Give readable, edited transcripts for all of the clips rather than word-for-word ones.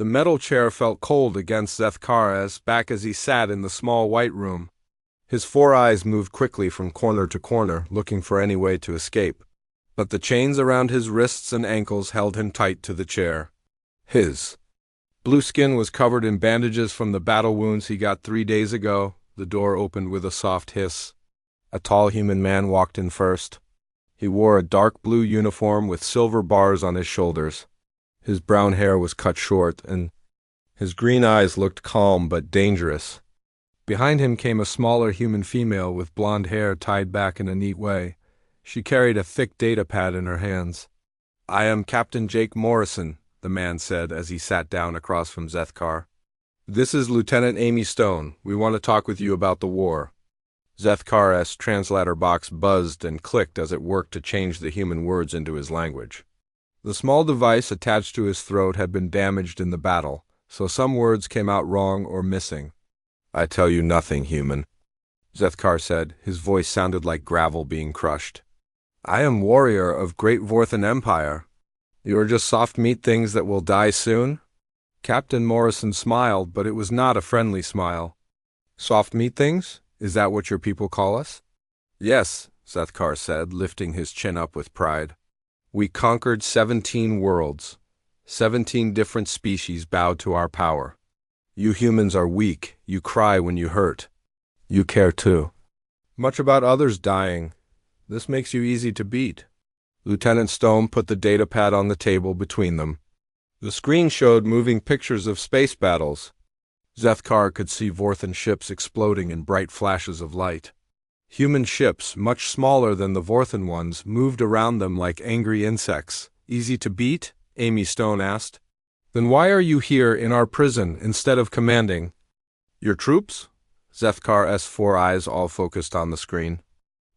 The metal chair felt cold against Zethkar's back as he sat in the small white room. His 4 eyes moved quickly from corner to corner, looking for any way to escape. But the chains around his wrists and ankles held him tight to the chair. His blue skin was covered in bandages from the battle wounds he got 3 days ago. The door opened with a soft hiss. A tall human man walked in first. He wore a dark blue uniform with silver bars on his shoulders. His brown hair was cut short, and his green eyes looked calm but dangerous. Behind him came a smaller human female with blonde hair tied back in a neat way. She carried a thick data pad in her hands. "I am Captain Jake Morrison," the man said as he sat down across from Zethkar. "This is Lieutenant Amy Stone. We want to talk with you about the war." Zethkar's translator box buzzed and clicked as it worked to change the human words into his language. The small device attached to his throat had been damaged in the battle, so some words came out wrong or missing. "I tell you nothing, human," Zethkar said. His voice sounded like gravel being crushed. "I am warrior of Great Vorthan Empire. You are just soft meat things that will die soon?" Captain Morrison smiled, but it was not a friendly smile. "Soft meat things? Is that what your people call us?" "Yes," Zethkar said, lifting his chin up with pride. "We conquered 17 worlds. 17 different species bowed to our power. You humans are weak. You cry when you hurt. You care too much about others dying. This makes you easy to beat." Lieutenant Stone put the data pad on the table between them. The screen showed moving pictures of space battles. Zethkar could see Vorthan ships exploding in bright flashes of light. Human ships, much smaller than the Vorthan ones, moved around them like angry insects. "Easy to beat?" Amy Stone asked. "Then why are you here in our prison instead of commanding your troops?" Zethkar's 4 eyes all focused on the screen.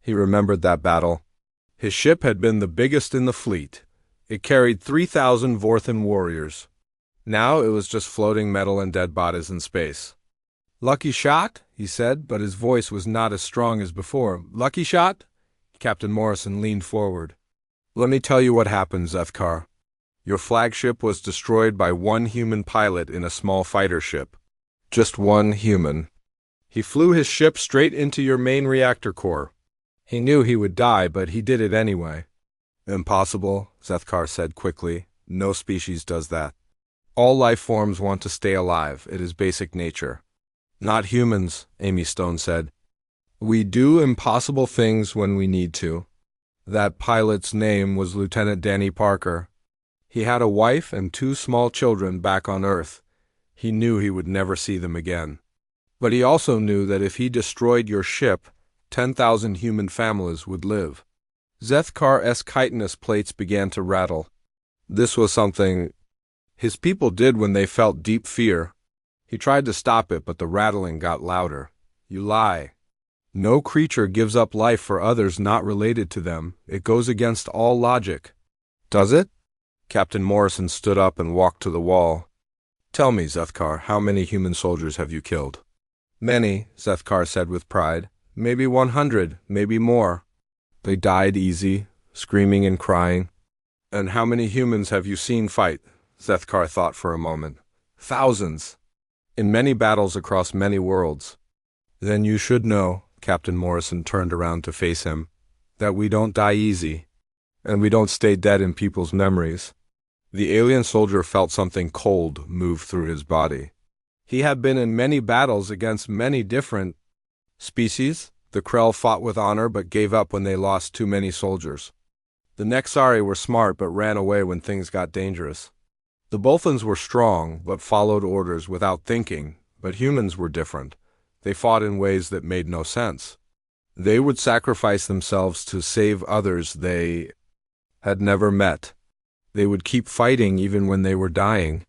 He remembered that battle. His ship had been the biggest in the fleet. It carried 3,000 Vorthan warriors. Now it was just floating metal and dead bodies in space. "Lucky shot?" he said, but his voice was not as strong as before. "Lucky shot?" Captain Morrison leaned forward. "Let me tell you what happened, Zethkar. Your flagship was destroyed by one human pilot in a small fighter ship. Just one human. He flew his ship straight into your main reactor core. He knew he would die, but he did it anyway." "Impossible," Zethkar said quickly. "No species does that. All life forms want to stay alive. It is basic nature." "Not humans," Amy Stone said. "We do impossible things when we need to." That pilot's name was Lieutenant Danny Parker. He had a wife and 2 small children back on Earth. He knew he would never see them again. But he also knew that if he destroyed your ship, 10,000 human families would live. Zethkar's chitinous plates began to rattle. This was something his people did when they felt deep fear. He tried to stop it, but the rattling got louder. "You lie. No creature gives up life for others not related to them. It goes against all logic." "Does it?" Captain Morrison stood up and walked to the wall. "Tell me, Zethkar, how many human soldiers have you killed?" "Many," Zethkar said with pride. "Maybe 100, maybe more. They died easy, screaming and crying." "And how many humans have you seen fight?" Zethkar thought for a moment. "Thousands. In many battles across many worlds." "Then you should know," Captain Morrison turned around to face him, "that we don't die easy, and we don't stay dead in people's memories." The alien soldier felt something cold move through his body. He had been in many battles against many different species. The Krell fought with honor but gave up when they lost too many soldiers. The Nexari were smart but ran away when things got dangerous. The Bolthans were strong but followed orders without thinking, but humans were different. They fought in ways that made no sense. They would sacrifice themselves to save others they had never met. They would keep fighting even when they were dying.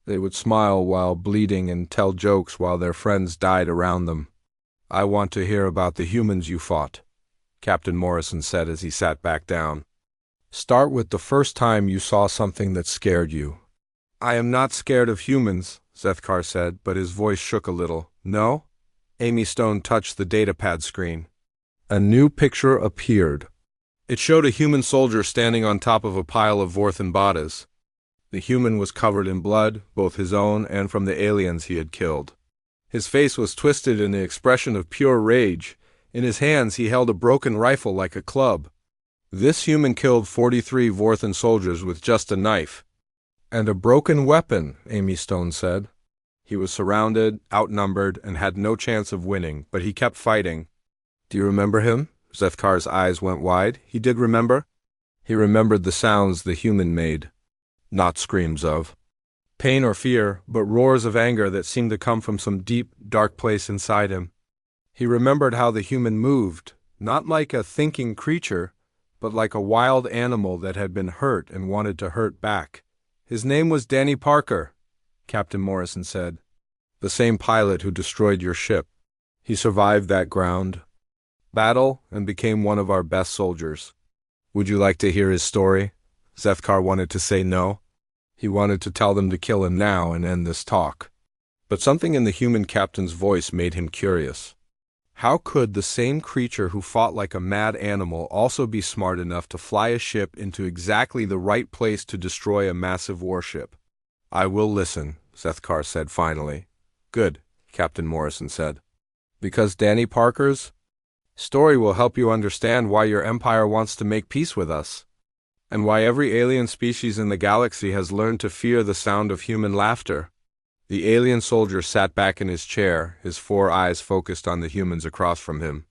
They would smile while bleeding and tell jokes while their friends died around them. "I want to hear about the humans you fought," Captain Morrison said as he sat back down. "Start with the first time you saw something that scared you." "I am not scared of humans," Zethkar said, but his voice shook a little. "No?" Amy Stone touched the datapad screen. A new picture appeared. It showed a human soldier standing on top of a pile of Vorthan bodies. The human was covered in blood, both his own and from the aliens he had killed. His face was twisted in the expression of pure rage. In his hands he held a broken rifle like a club. This human killed 43 Vorthan soldiers with just a knife. And a broken weapon, Amy Stone said. He was surrounded, outnumbered, and had no chance of winning, but he kept fighting. Do you remember him? Zethkar's eyes went wide. He did remember. He remembered the sounds the human made. Not screams of pain or fear, but roars of anger that seemed to come from some deep, dark place inside him. He remembered how the human moved, not like a thinking creature, but like a wild animal that had been hurt and wanted to hurt back. His name was Danny Parker, Captain Morrison said. The same pilot who destroyed your ship. He survived that ground battle and became one of our best soldiers. Would you like to hear his story? Zethkar wanted to say no. He wanted to tell them to kill him now and end this talk. But something in the human captain's voice made him curious. How could the same creature who fought like a mad animal also be smart enough to fly a ship into exactly the right place to destroy a massive warship? I will listen, Zethkar said finally. Good, Captain Morrison said. Because Danny Parker's story will help you understand why your empire wants to make peace with us, and why every alien species in the galaxy has learned to fear the sound of human laughter. The alien soldier sat back in his chair, his 4 eyes focused on the humans across from him.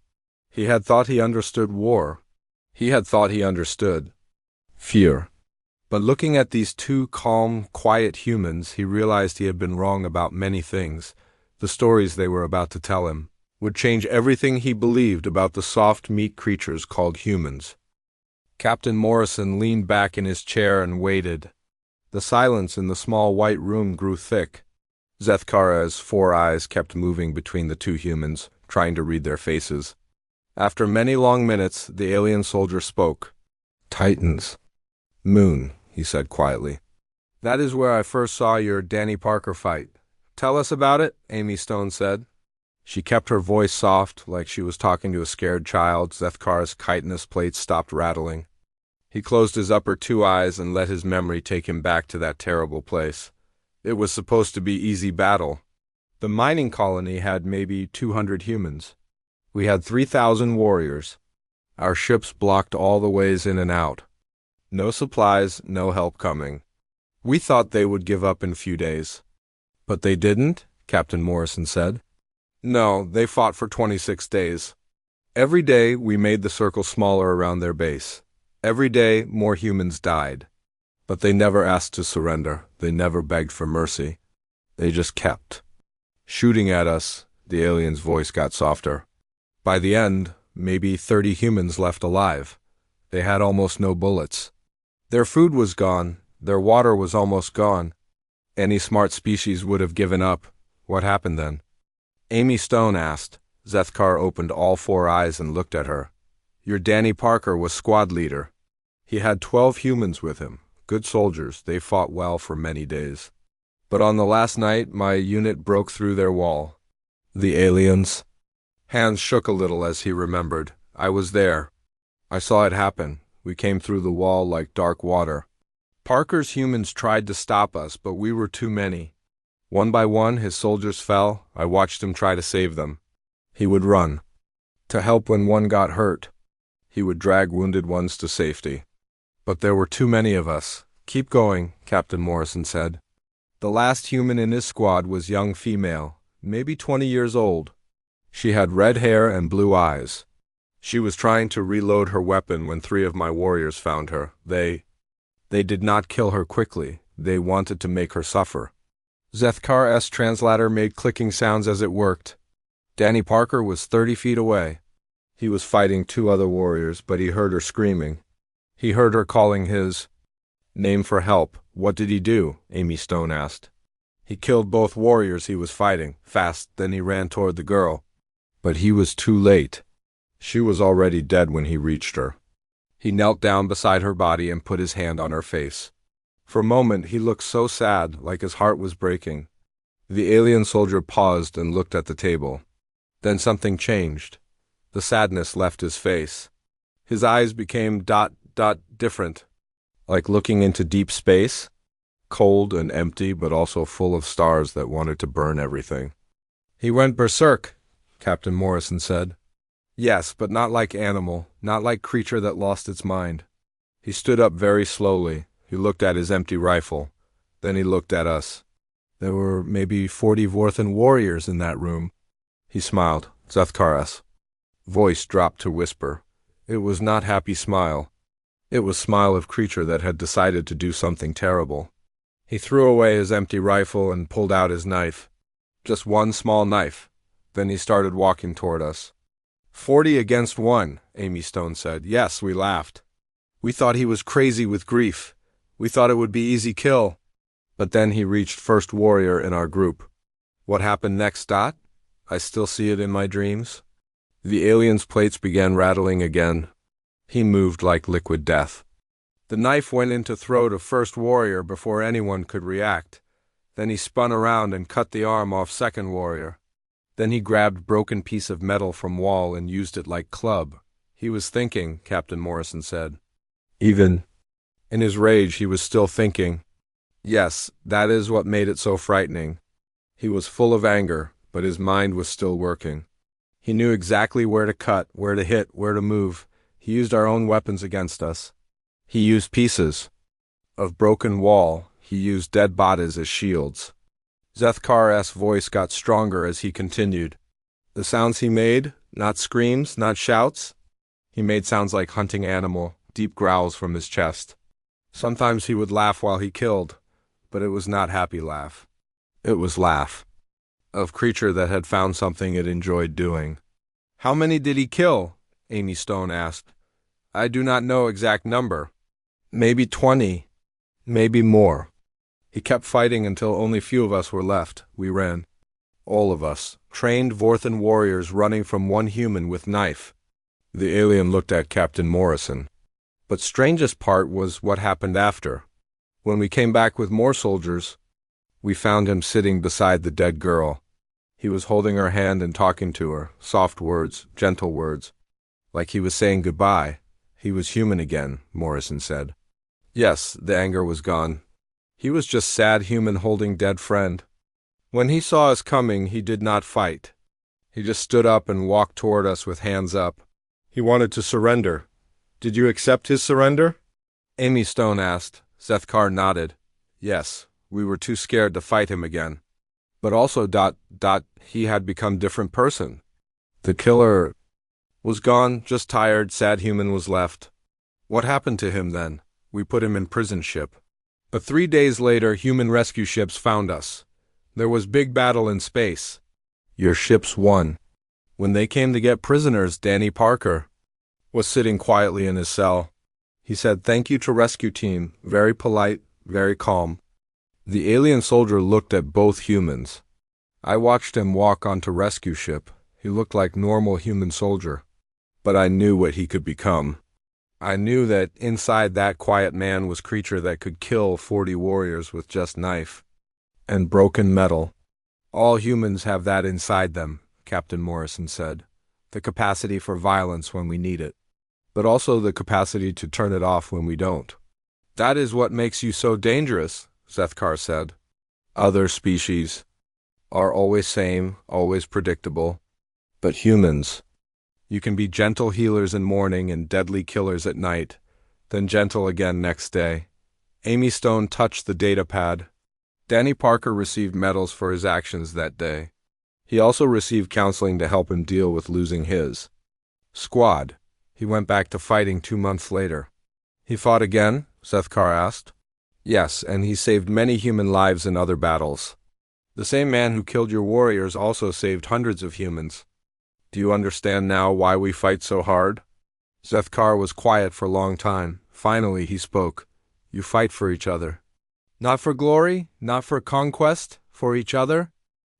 He had thought he understood war. He had thought he understood fear. But looking at these 2 calm, quiet humans, he realized he had been wrong about many things. The stories they were about to tell him would change everything he believed about the soft meat creatures called humans. Captain Morrison leaned back in his chair and waited. The silence in the small white room grew thick. Zethkar's 4 eyes kept moving between the 2 humans, trying to read their faces. After many long minutes, the alien soldier spoke. Titans. Moon, he said quietly. That is where I first saw your Danny Parker fight. Tell us about it, Amy Stone said. She kept her voice soft, like she was talking to a scared child. Zethkar's chitinous plates stopped rattling. He closed his upper 2 eyes and let his memory take him back to that terrible place. It was supposed to be easy battle. The mining colony had maybe 200 humans. We had 3,000 warriors. Our ships blocked all the ways in and out. No supplies, no help coming. We thought they would give up in a few days. But they didn't, Captain Morrison said. No, they fought for 26 days. Every day we made the circle smaller around their base. Every day more humans died. But they never asked to surrender. They never begged for mercy. They just kept shooting at us. The alien's voice got softer. By the end, maybe 30 humans left alive. They had almost no bullets. Their food was gone. Their water was almost gone. Any smart species would have given up. What happened then? Amy Stone asked. Zethkar opened all 4 eyes and looked at her. Your Danny Parker was squad leader. He had 12 humans with him. Good soldiers. They fought well for many days. But on the last night, my unit broke through their wall. The aliens. Hands shook a little as he remembered. I was there. I saw it happen. We came through the wall like dark water. Parker's humans tried to stop us, but we were too many. One by one, his soldiers fell. I watched him try to save them. He would run to help when one got hurt. He would drag wounded ones to safety. But there were too many of us. Keep going, Captain Morrison said. The last human in his squad was young female, maybe 20 years old. She had red hair and blue eyes. She was trying to reload her weapon when 3 of my warriors found her. They did not kill her quickly. They wanted to make her suffer. Zethkar's translator made clicking sounds as it worked. Danny Parker was 30 feet away. He was fighting 2 other warriors, but he heard her screaming. He heard her calling his name for help. What did he do? Amy Stone asked. He killed both warriors he was fighting, fast, then he ran toward the girl. But he was too late. She was already dead when he reached her. He knelt down beside her body and put his hand on her face. For a moment he looked so sad, like his heart was breaking. The alien soldier paused and looked at the table. Then something changed. The sadness left his face. His eyes became different, like looking into deep space. cold and empty, but also full of stars that wanted to burn everything. "He went berserk," Captain Morrison said. "Yes, but not like animal, not like creature that lost its mind." He stood up very slowly. He looked at his empty rifle. Then he looked at us. "There were maybe 40 Vorthan warriors in that room." He smiled. Zethkar's voice dropped to whisper. It was not happy smile. It was smile of creature that had decided to do something terrible. He threw away his empty rifle and pulled out his knife. Just one small knife. Then he started walking toward us. 40 against 1, Amy Stone said. Yes, we laughed. We thought he was crazy with grief. We thought it would be easy kill. But then he reached first warrior in our group. What happened next, Dot? I still see it in my dreams. The alien's plates began rattling again. He moved like liquid death. The knife went into throat of first warrior before anyone could react. Then he spun around and cut the arm off second warrior. Then he grabbed broken piece of metal from wall and used it like club. He was thinking, Captain Morrison said. Even in his rage, he was still thinking. Yes, that is what made it so frightening. He was full of anger, but his mind was still working. He knew exactly where to cut, where to hit, where to move. He used our own weapons against us. He used pieces of broken wall. He used dead bodies as shields. Zethkar's voice got stronger as he continued. The sounds he made, not screams, not shouts. He made sounds like hunting animal, deep growls from his chest. Sometimes he would laugh while he killed, but it was not happy laugh. It was laugh of creature that had found something it enjoyed doing. How many did he kill? Amy Stone asked. I do not know exact number. Maybe 20, maybe more. He kept fighting until only few of us were left. We ran. All of us, trained Vorthan warriors running from one human with knife. The alien looked at Captain Morrison. But strangest part was what happened after. When we came back with more soldiers, we found him sitting beside the dead girl. He was holding her hand and talking to her, soft words, gentle words, like he was saying goodbye. He was human again, Morrison said. Yes, the anger was gone. He was just sad human holding dead friend. When he saw us coming, he did not fight. He just stood up and walked toward us with hands up. He wanted to surrender. Did you accept his surrender? Amy Stone asked. Zethkar nodded. Yes, we were too scared to fight him again. But also, he had become different person. The killer was gone, just tired, sad human was left. What happened to him then? We put him in prison ship. But 3 days later, human rescue ships found us. There was big battle in space. Your ships won. When they came to get prisoners, Danny Parker was sitting quietly in his cell. He said, "Thank you to rescue team." Very polite, very calm. The alien soldier looked at both humans. I watched him walk onto rescue ship. He looked like normal human soldier. But I knew what he could become. I knew that inside that quiet man was creature that could kill 40 warriors with just knife and broken metal. All humans have that inside them, Captain Morrison said. The capacity for violence when we need it, but also the capacity to turn it off when we don't. That is what makes you so dangerous, Zethkar said. Other species are always same, always predictable. But humans, you can be gentle healers in morning and deadly killers at night, then gentle again next day. Amy Stone touched the data pad. Danny Parker received medals for his actions that day. He also received counseling to help him deal with losing his squad. He went back to fighting 2 months later. He fought again? Zethkar asked. Yes, and he saved many human lives in other battles. The same man who killed your warriors also saved hundreds of humans. Do you understand now why we fight so hard? Zethkar was quiet for a long time. Finally, he spoke. You fight for each other. Not for glory, not for conquest, for each other?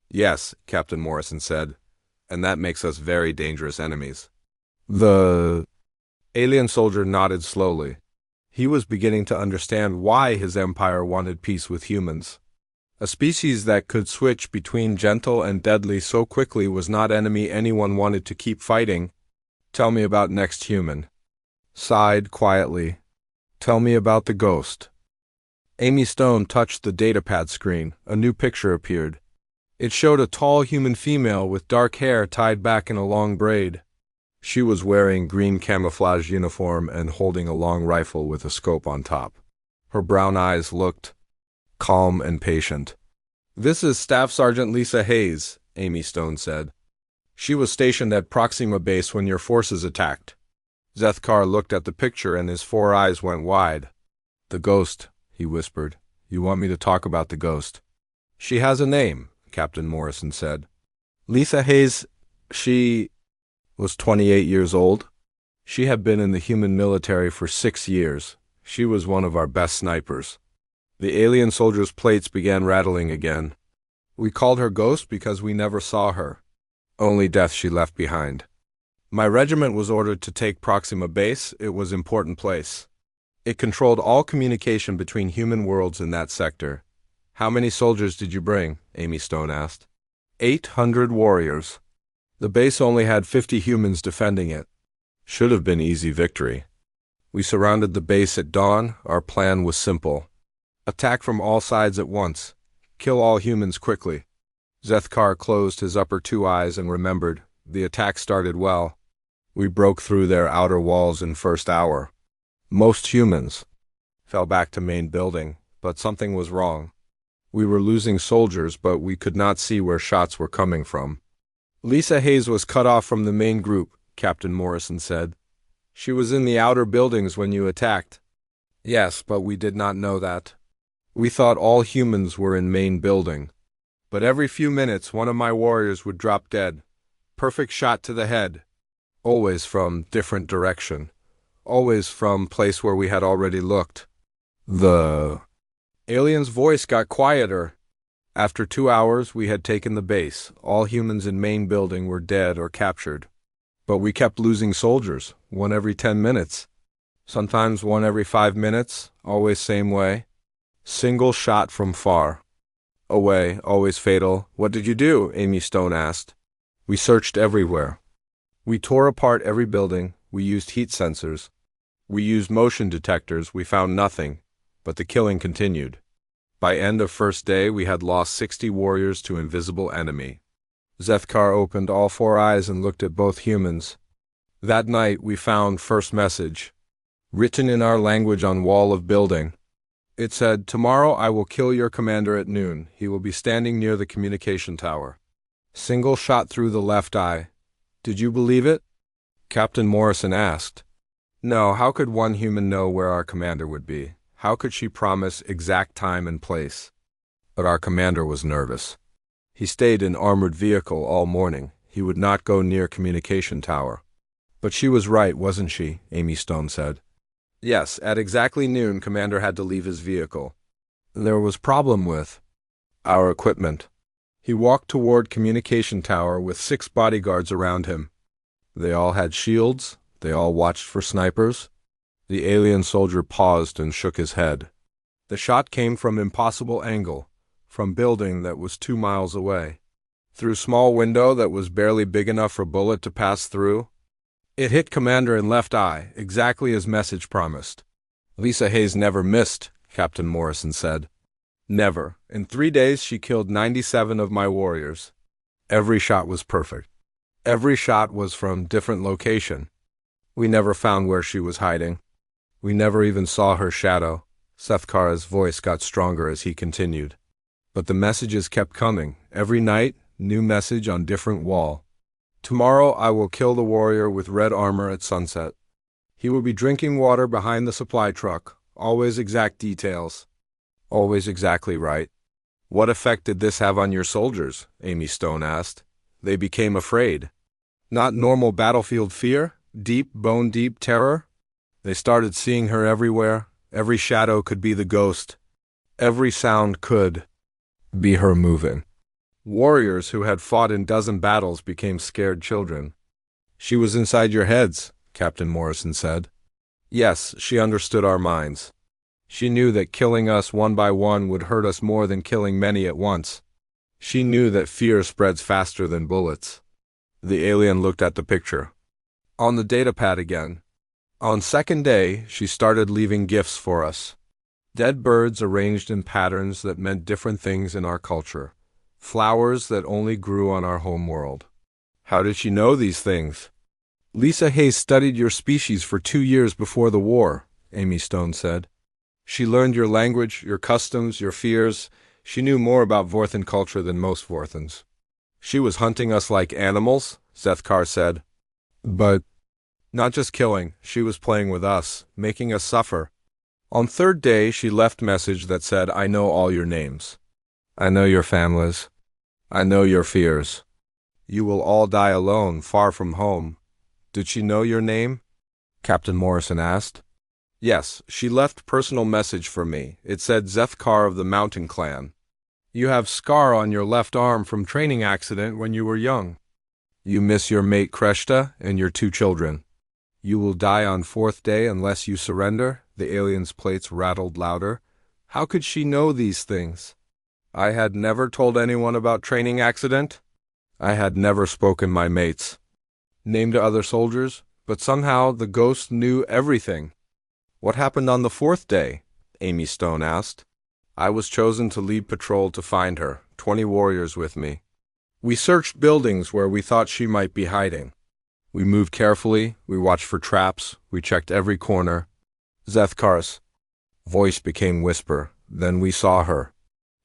Yes, Captain Morrison said, and that makes us very dangerous enemies. The alien soldier nodded slowly. He was beginning to understand why his empire wanted peace with humans. A species that could switch between gentle and deadly so quickly was not enemy anyone wanted to keep fighting. Tell me about next human. Sighed quietly. Tell me about the ghost. Amy Stone touched the datapad screen. A new picture appeared. It showed a tall human female with dark hair tied back in a long braid. She was wearing green camouflage uniform and holding a long rifle with a scope on top. Her brown eyes looked calm and patient. "This is Staff Sergeant Lisa Hayes," Amy Stone said. "She was stationed at Proxima Base when your forces attacked." Zethkar looked at the picture and his 4 eyes went wide. "The ghost," he whispered. "You want me to talk about the ghost?" "She has a name," Captain Morrison said. "Lisa Hayes, she was 28 years old. She had been in the human military for 6 years. She was one of our best snipers." The alien soldier's plates began rattling again. "We called her Ghost because we never saw her. Only death she left behind. My regiment was ordered to take Proxima Base. It was an important place. It controlled all communication between human worlds in that sector." "How many soldiers did you bring?" Amy Stone asked. 800 warriors. The base only had 50 humans defending it. Should have been easy victory. We surrounded the base at dawn. Our plan was simple. Attack from all sides at once. Kill all humans quickly. Zethkar closed his upper 2 eyes and remembered. The attack started well. We broke through their outer walls in first hour. Most humans fell back to main building, but something was wrong. We were losing soldiers, but we could not see where shots were coming from. "Lisa Hayes was cut off from the main group," Captain Morrison said. "She was in the outer buildings when you attacked." "Yes, but we did not know that. We thought all humans were in main building. But every few minutes one of my warriors would drop dead. Perfect shot to the head. Always from different direction. Always from place where we had already looked." The alien's voice got quieter. "After 2 hours we had taken the base. All humans in main building were dead or captured. But we kept losing soldiers, one every 10 minutes. Sometimes one every 5 minutes, always same way. Single shot from far. Away, always fatal." "What did you do?" Amy Stone asked. "We searched everywhere. We tore apart every building. We used heat sensors. We used motion detectors. We found nothing, but the killing continued. By end of first day, we had lost 60 warriors to invisible enemy." Zethkar opened all 4 eyes and looked at both humans. "That night, we found first message, written in our language on wall of building. It said, 'Tomorrow I will kill your commander at noon. He will be standing near the communication tower.' Single shot through the left eye. Did you believe it?" Captain Morrison asked. "No, how could one human know where our commander would be? How could she promise exact time and place?" But our commander was nervous. He stayed in armored vehicle all morning. He would not go near communication tower. "But she was right, wasn't she?" Amy Stone said. "Yes, at exactly noon, commander had to leave his vehicle. There was problem with our equipment." He walked toward communication tower with 6 bodyguards around him. They all had shields. They all watched for snipers. The alien soldier paused and shook his head. The shot came from impossible angle, from building that was 2 miles away, through small window that was barely big enough for bullet to pass through. It hit commander in left eye, exactly as message promised. "Lisa Hayes never missed," Captain Morrison said. "Never. In 3 days she killed 97 of my warriors. Every shot was perfect. Every shot was from different location. We never found where she was hiding. We never even saw her shadow." Zethkar's voice got stronger as he continued. "But the messages kept coming. Every night, new message on different wall. 'Tomorrow I will kill the warrior with red armor at sunset. He will be drinking water behind the supply truck.' Always exact details. Always exactly right." "What effect did this have on your soldiers?" Amy Stone asked. "They became afraid." "Not normal battlefield fear, deep, bone-deep terror. They started seeing her everywhere. Every shadow could be the ghost. Every sound could be her moving. Warriors who had fought in dozen battles became scared children." "She was inside your heads," Captain Morrison said. "Yes, she understood our minds. She knew that killing us one by one would hurt us more than killing many at once. She knew that fear spreads faster than bullets." The alien looked at the picture. On the datapad again. "On second day, she started leaving gifts for us. Dead birds arranged in patterns that meant different things in our culture. Flowers that only grew on our home world. How did she know these things? Lisa Hayes studied your species for 2 years before the war, Amy Stone said. She learned your language, your customs, your fears. She knew more about Vorthan culture than most Vorthans. She was hunting us like animals, Zethkar said. But not just killing, she was playing with us, making us suffer. On third day, she left message that said, I know all your names. I know your families. I know your fears. You will all die alone, far from home. Did she know your name? Captain Morrison asked. Yes, she left personal message for me. It said Zethkar of the Mountain Clan. You have scar on your left arm from training accident when you were young. You miss your mate Kreshta and your 2 children. You will die on 4th day unless you surrender. The alien's plates rattled louder. How could she know these things? I had never told anyone about training accident. I had never spoken my mates. Named to other soldiers, but somehow the ghost knew everything. What happened on the 4th day? Amy Stone asked. I was chosen to lead patrol to find her, 20 warriors with me. We searched buildings where we thought she might be hiding. We moved carefully, we watched for traps, we checked every corner. Zethkar's voice became whisper. Then we saw her.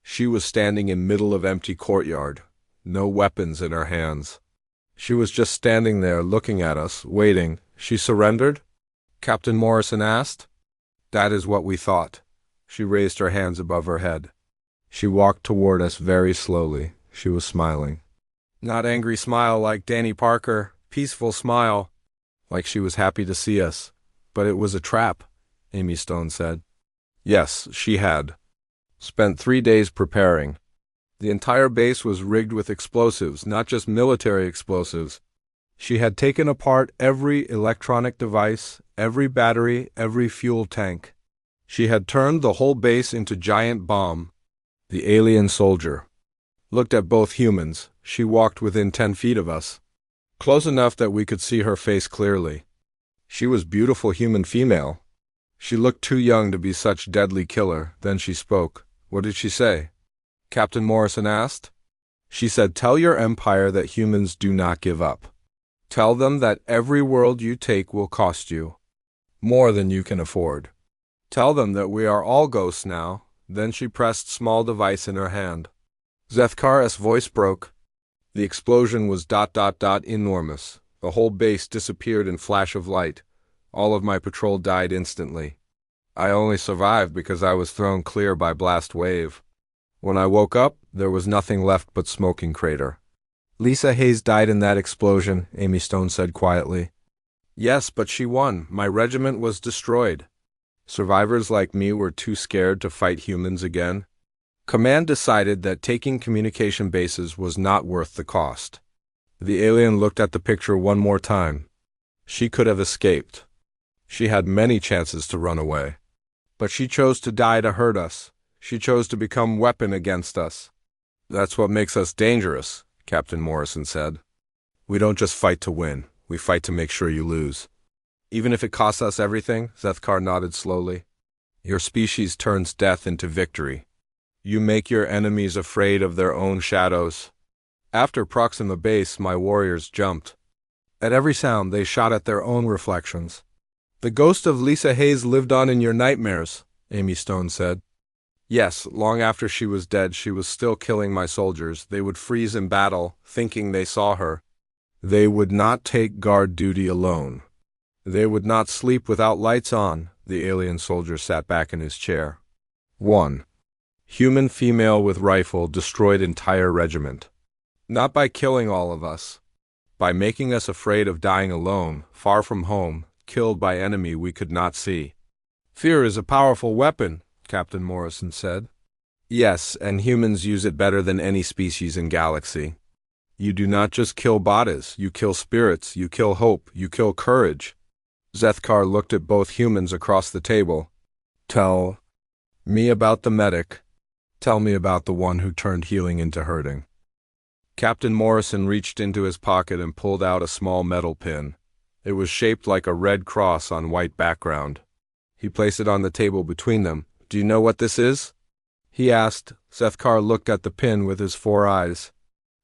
She was standing in middle of empty courtyard, no weapons in her hands. She was just standing there looking at us, waiting. She surrendered? Captain Morrison asked. That is what we thought. She raised her hands above her head. She walked toward us very slowly. She was smiling. Not angry smile like Danny Parker, peaceful smile, like she was happy to see us. But it was a trap, Amy Stone said. Yes, she had. Spent 3 days preparing. The entire base was rigged with explosives, not just military explosives. She had taken apart every electronic device, every battery, every fuel tank. She had turned the whole base into giant bomb. The alien soldier looked at both humans. She walked within 10 feet of us, close enough that we could see her face clearly. She was beautiful human female. She looked too young to be such deadly killer. Then she spoke. What did she say? Captain Morrison asked. She said, tell your empire that humans do not give up. Tell them that every world you take will cost you more than you can afford. Tell them that we are all ghosts now. Then she pressed small device in her hand. Zethkar's voice broke. The explosion was ... enormous. The whole base disappeared in flash of light. All of my patrol died instantly. I only survived because I was thrown clear by blast wave. When I woke up, there was nothing left but smoking crater. Lisa Hayes died in that explosion, Amy Stone said quietly. Yes, but she won. My regiment was destroyed. Survivors like me were too scared to fight humans again. Command decided that taking communication bases was not worth the cost. The alien looked at the picture one more time. She could have escaped. She had many chances to run away. But she chose to die to hurt us. She chose to become weapon against us. That's what makes us dangerous, Captain Morrison said. We don't just fight to win. We fight to make sure you lose. Even if it costs us everything, Zethkar nodded slowly. Your species turns death into victory. You make your enemies afraid of their own shadows. After Proxima Base, my warriors jumped. At every sound, they shot at their own reflections. The ghost of Lisa Hayes lived on in your nightmares, Amy Stone said. Yes, long after she was dead, she was still killing my soldiers. They would freeze in battle, thinking they saw her. They would not take guard duty alone. They would not sleep without lights on. The alien soldier sat back in his chair. 1. Human female with rifle destroyed entire regiment. Not by killing all of us. By making us afraid of dying alone, far from home, killed by enemy we could not see. Fear is a powerful weapon, Captain Morrison said. Yes, and humans use it better than any species in galaxy. You do not just kill bodies, you kill spirits, you kill hope, you kill courage. Zethkar looked at both humans across the table. Tell me about the medic. Tell me about the one who turned healing into hurting. Captain Morrison reached into his pocket and pulled out a small metal pin. It was shaped like a red cross on white background. He placed it on the table between them. Do you know what this is? He asked. Zethkar looked at the pin with his 4 eyes.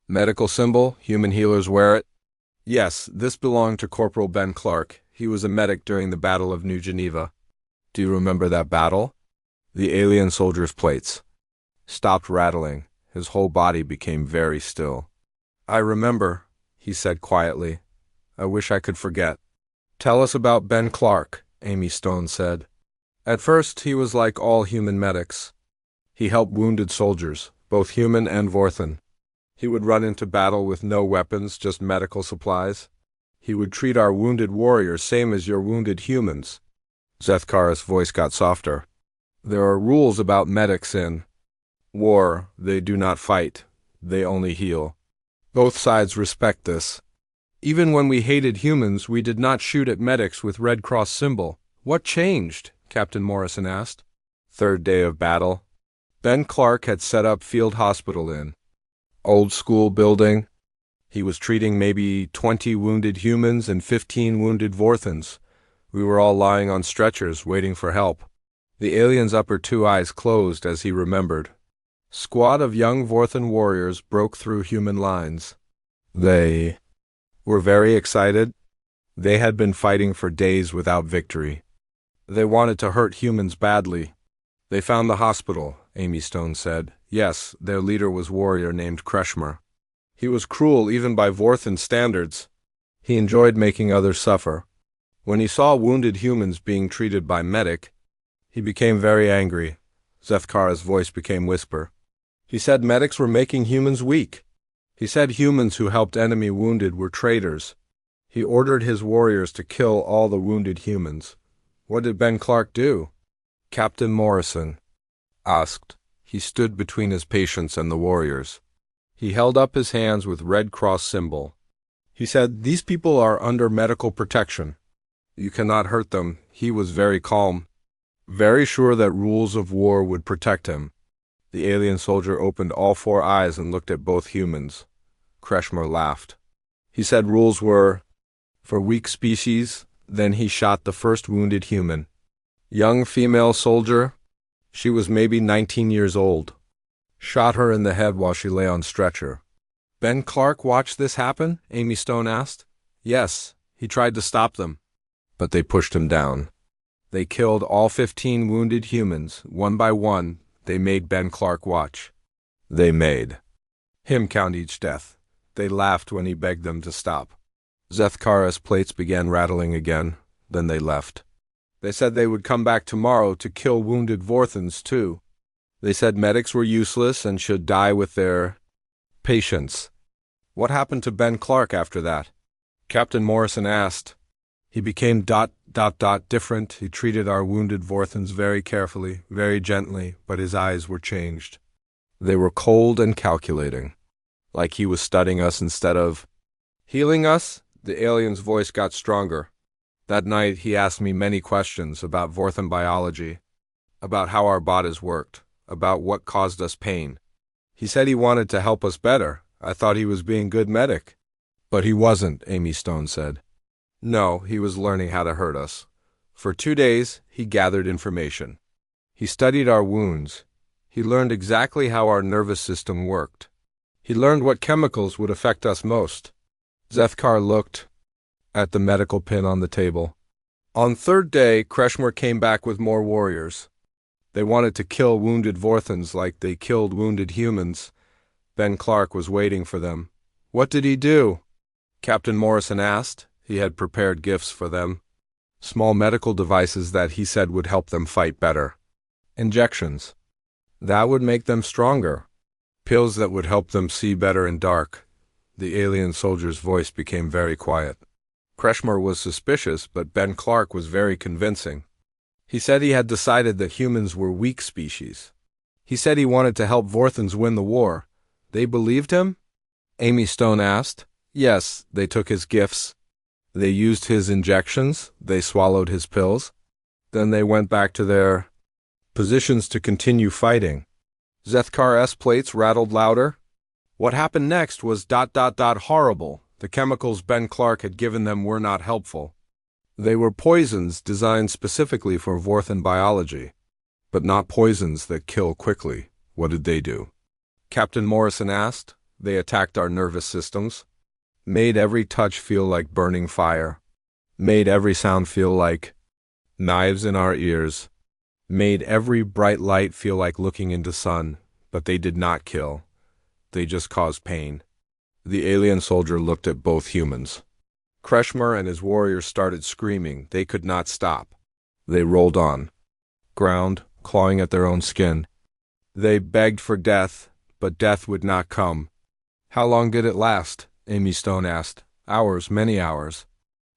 Medical symbol, human healers wear it. Yes, this belonged to Corporal Ben Clark. He was a medic during the Battle of New Geneva. Do you remember that battle? The alien soldier's plates stopped rattling. His whole body became very still. I remember, he said quietly. I wish I could forget. Tell us about Ben Clark, Amy Stone said. At first, he was like all human medics. He helped wounded soldiers, both human and Vorthan. He would run into battle with no weapons, just medical supplies. He would treat our wounded warriors same as your wounded humans. Zethkar's voice got softer. There are rules about medics in war. They do not fight. They only heal. Both sides respect this. Even when we hated humans, we did not shoot at medics with Red Cross symbol. What changed? Captain Morrison asked. 3rd day of battle. Ben Clark had set up field hospital in old school building. He was treating maybe 20 wounded humans and 15 wounded Vorthans. We were all lying on stretchers, waiting for help. The alien's upper 2 eyes closed as he remembered. Squad of young Vorthan warriors broke through human lines. They were very excited. They had been fighting for days without victory. They wanted to hurt humans badly. They found the hospital, Amy Stone said. Yes, their leader was warrior named Kreshmer. He was cruel even by Vorthan standards. He enjoyed making others suffer. When he saw wounded humans being treated by medic, he became very angry. Zethkar's voice became whisper. He said medics were making humans weak. He said humans who helped enemy wounded were traitors. He ordered his warriors to kill all the wounded humans. What did Ben Clark do? Captain Morrison asked. He stood between his patients and the warriors. He held up his hands with Red Cross symbol. He said, "These people are under medical protection. You cannot hurt them." He was very calm, very sure that rules of war would protect him. The alien soldier opened all 4 eyes and looked at both humans. Kreshmer laughed. He said rules were for weak species. Then he shot the first wounded human. Young female soldier. She was maybe 19 years old. Shot her in the head while she lay on stretcher. Ben Clark watched this happen? Amy Stone asked. Yes, he tried to stop them, but they pushed him down. They killed all 15 wounded humans, one by one. They made Ben Clark watch. They made him count each death. They laughed when he begged them to stop. Zethkar's plates began rattling again. Then they left. They said they would come back tomorrow to kill wounded Vorthans too. They said medics were useless and should die with their patients. What happened to Ben Clark after that? Captain Morrison asked. He became ... different. He treated our wounded Vorthans very carefully, very gently, but his eyes were changed. They were cold and calculating, like he was studying us instead of healing us. The alien's voice got stronger. That night he asked me many questions about Vorthan biology, about how our bodies worked, about what caused us pain. He said he wanted to help us better. I thought he was being good medic. But he wasn't, Amy Stone said. No, he was learning how to hurt us. For 2 days, he gathered information. He studied our wounds. He learned exactly how our nervous system worked. He learned what chemicals would affect us most. Zethkar looked at the medical pin on the table. On 3rd day, Kreshmer came back with more warriors. They wanted to kill wounded Vorthans like they killed wounded humans. Ben Clark was waiting for them. What did he do? Captain Morrison asked. He had prepared gifts for them. Small medical devices that he said would help them fight better. Injections. That would make them stronger. Pills that would help them see better in dark. The alien soldier's voice became very quiet. Kreshmer was suspicious, but Ben Clark was very convincing. He said he had decided that humans were weak species. He said he wanted to help Vorthans win the war. They believed him? Amy Stone asked. Yes, they took his gifts. They used his injections. They swallowed his pills. Then they went back to their positions to continue fighting. Zethkar's plates rattled louder. What happened next was ... horrible. The chemicals Ben Clark had given them were not helpful. They were poisons designed specifically for Vorthan biology. But not poisons that kill quickly. What did they do? Captain Morrison asked. They attacked our nervous systems. Made every touch feel like burning fire. Made every sound feel like knives in our ears. Made every bright light feel like looking into sun. But they did not kill. They just caused pain. The alien soldier looked at both humans. Kreshmer and his warriors started screaming. They could not stop. They rolled on. Ground, clawing at their own skin. They begged for death, but death would not come. How long did it last? Amy Stone asked. Hours, many hours.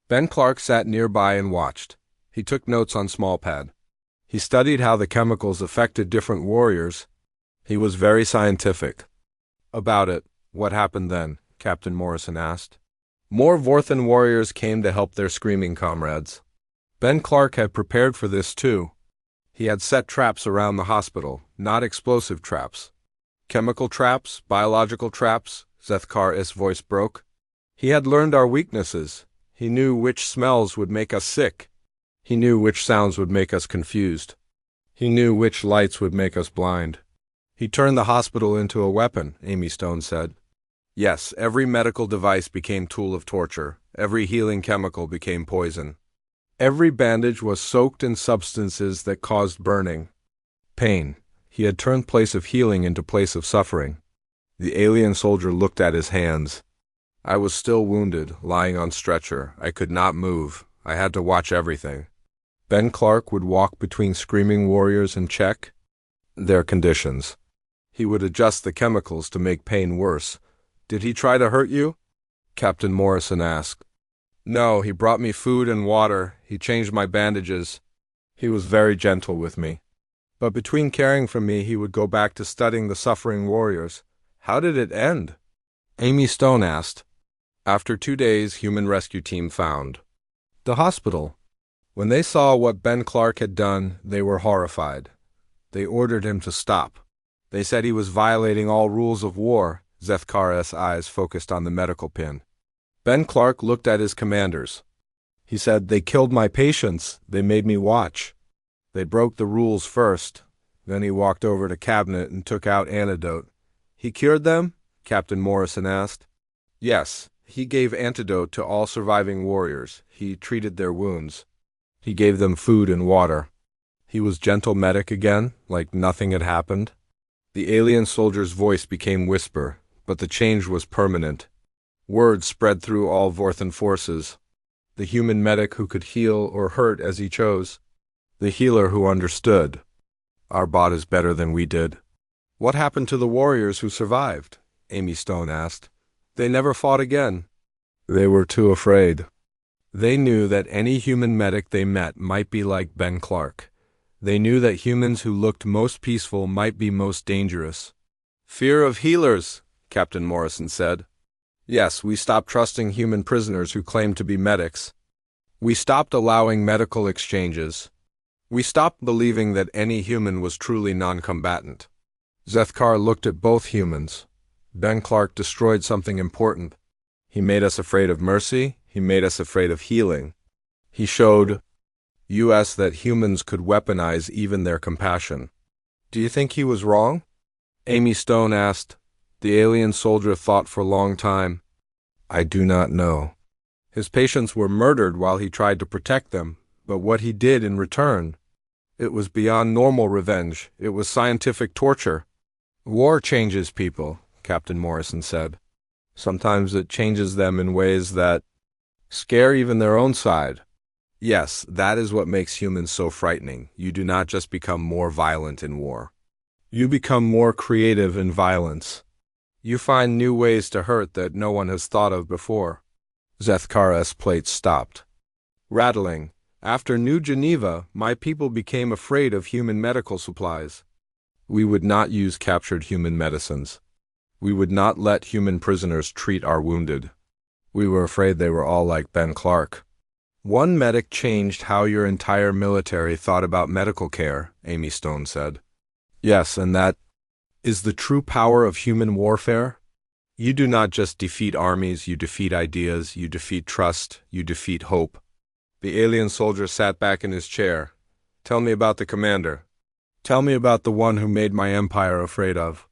Ben Clark sat nearby and watched. He took notes on small pad. He studied how the chemicals affected different warriors. He was very scientific. About it, what happened then? Captain Morrison asked. More Vorthan warriors came to help their screaming comrades. Ben Clark had prepared for this too. He had set traps around the hospital, not explosive traps. Chemical traps, biological traps, Zethkar's voice broke. He had learned our weaknesses. He knew which smells would make us sick. He knew which sounds would make us confused. He knew which lights would make us blind. He turned the hospital into a weapon, Amy Stone said. Yes, every medical device became tool of torture. Every healing chemical became poison. Every bandage was soaked in substances that caused burning. Pain. He had turned place of healing into place of suffering. The alien soldier looked at his hands. I was still wounded, lying on stretcher. I could not move. I had to watch everything. Ben Clark would walk between screaming warriors and check their conditions. He would adjust the chemicals to make pain worse. Did he try to hurt you? Captain Morrison asked. No, he brought me food and water. He changed my bandages. He was very gentle with me. But between caring for me, he would go back to studying the suffering warriors. How did it end? Amy Stone asked. After 2 days, human rescue team found the hospital. When they saw what Ben Clark had done, they were horrified. They ordered him to stop. They said he was violating all rules of war. Zethkar's eyes focused on the medical pin. Ben Clark looked at his commanders. He said, they killed my patients. They made me watch. They broke the rules first. Then he walked over to cabinet and took out antidote. He cured them? Captain Morrison asked. Yes, he gave antidote to all surviving warriors. He treated their wounds. He gave them food and water. He was gentle medic again, like nothing had happened. The alien soldier's voice became whisper, but the change was permanent. Word spread through all Vorthan forces. The human medic who could heal or hurt as he chose. The healer who understood. Our bot is better than we did. What happened to the warriors who survived? Amy Stone asked. They never fought again. They were too afraid. They knew that any human medic they met might be like Ben Clark. They knew that humans who looked most peaceful might be most dangerous. Fear of healers, Captain Morrison said. Yes, we stopped trusting human prisoners who claimed to be medics. We stopped allowing medical exchanges. We stopped believing that any human was truly non-combatant. Zethkar looked at both humans. Ben Clark destroyed something important. He made us afraid of mercy. He made us afraid of healing. He showed us that humans could weaponize even their compassion. Do you think he was wrong? Amy Stone asked. The alien soldier thought for a long time. I do not know. His patients were murdered while he tried to protect them, but what he did in return, it was beyond normal revenge. It was scientific torture. War changes people, Captain Morrison said. Sometimes it changes them in ways that scare even their own side. Yes, that is what makes humans so frightening. You do not just become more violent in war. You become more creative in violence. You find new ways to hurt that no one has thought of before. Zethkar's plate stopped. Rattling. After New Geneva, my people became afraid of human medical supplies. We would not use captured human medicines. We would not let human prisoners treat our wounded. We were afraid they were all like Ben Clark. One medic changed how your entire military thought about medical care, Amy Stone said. Yes, and that is the true power of human warfare. You do not just defeat armies, you defeat ideas, you defeat trust, you defeat hope. The alien soldier sat back in his chair. Tell me about the commander. Tell me about the one who made my empire afraid of.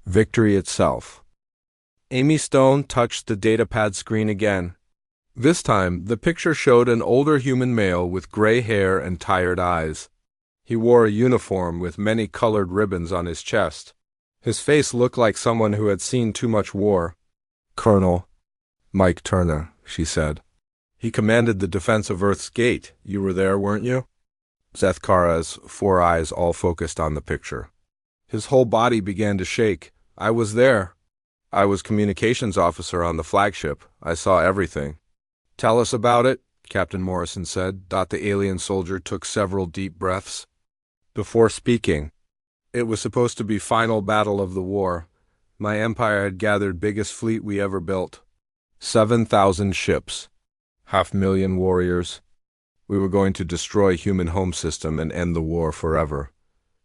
Victory itself. Amy Stone touched the datapad screen again. This time, the picture showed an older human male with gray hair and tired eyes. He wore a uniform with many colored ribbons on his chest. His face looked like someone who had seen too much war. Colonel Mike Turner, she said. He commanded the defense of Earth's Gate. You were there, weren't you? Zethkara's 4 eyes all focused on the picture. His whole body began to shake. I was there. I was communications officer on the flagship. I saw everything. Tell us about it, Captain Morrison said. The alien soldier took several deep breaths. Before speaking, it was supposed to be final battle of the war. My empire had gathered biggest fleet we ever built. 7,000 ships. 500,000 warriors. We were going to destroy human home system and end the war forever.